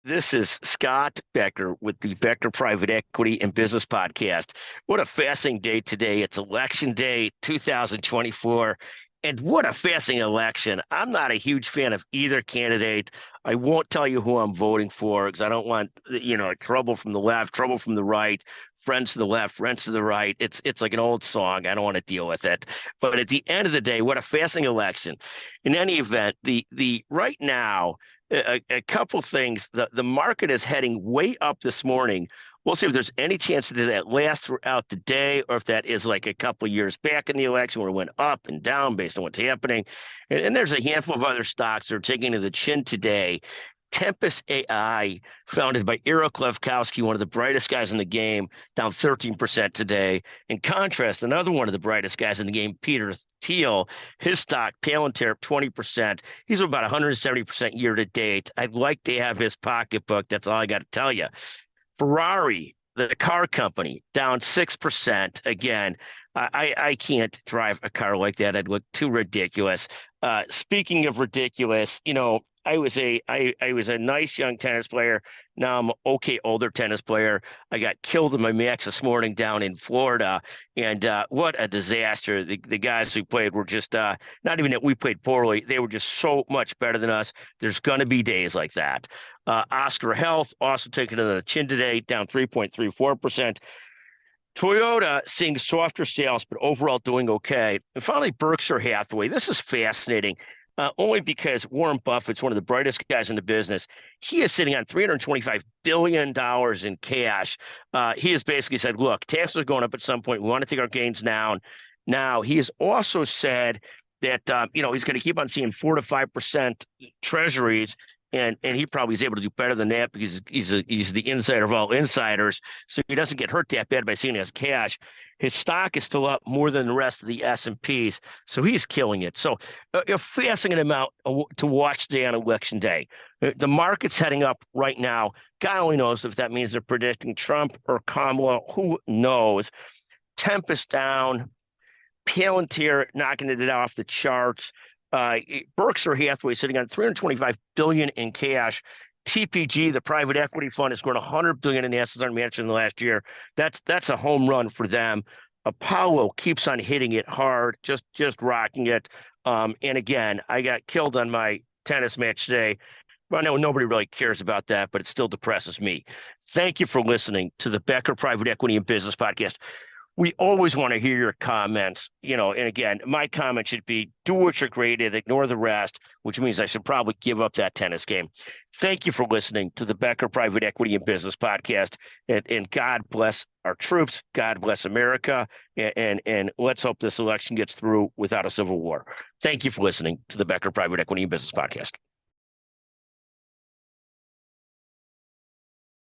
This is Scott Becker with the Becker Private Equity and Business Podcast. What a fascinating day today. It's election day 2024. And what a fascinating election. I'm not a huge fan of either candidate. I won't tell you who I'm voting for because I don't want, trouble from the left, trouble from the right, friends to the left, friends to the right. It's like an old song. I don't want to deal with it. But at the end of the day, what a fascinating election. In any event, the right now, a couple things. The market is heading way up this morning. We'll see if there's any chance that that lasts throughout the day, or if that is like a couple of years back in the election where it went up and down based on what's happening. And there's a handful of other stocks that are taking to the chin today. Tempus AI, founded by Eric Levkowski, one of the brightest guys in the game, down 13% today. In contrast, another one of the brightest guys in the game, Peter Thiel, his stock, Palantir, 20%. He's about 170% year to date. I'd like to have his pocketbook. That's all I got to tell you. Ferrari, the car company, down 6%. Again, I can't drive a car like that. I'd look too ridiculous. Speaking of ridiculous, I was a nice young tennis player. Now I'm an okay older tennis player. I got killed in my match this morning down in Florida, and what a disaster! The guys who played were just not even that we played poorly. They were just so much better than us. There's going to be days like that. Oscar Health also taking to the chin today, down 3.34%. Toyota seeing softer sales, but overall doing okay. And finally, Berkshire Hathaway. This is fascinating. Only because Warren Buffett's one of the brightest guys in the business. He is sitting on $325 billion in cash. He has basically said, look, taxes are going up at some point. We want to take our gains down. Now, he has also said that, he's going to keep on seeing 4 to 5% treasuries. And he probably is able to do better than that because he's the insider of all insiders. So he doesn't get hurt that bad by seeing his cash. His stock is still up more than the rest of the S&Ps. So he's killing it. So a fascinating amount to watch today on election day. The market's heading up right now. God only knows if that means they're predicting Trump or Kamala. Who knows? Tempus down. Palantir knocking it off the charts. Berkshire Hathaway sitting on $325 billion in cash. TPG, the private equity fund, has grown $100 billion in assets under management in the last year. That's a home run for them. Apollo keeps on hitting it hard, just rocking it. And again, I got killed on my tennis match today. Well, I know nobody really cares about that, but it still depresses me. Thank you for listening to the Becker Private Equity and Business Podcast. We always want to hear your comments, and again, my comment should be do what you're great at, ignore the rest, which means I should probably give up that tennis game. Thank you for listening to the Becker Private Equity and Business Podcast, and God bless our troops, God bless America, and let's hope this election gets through without a civil war. Thank you for listening to the Becker Private Equity and Business Podcast.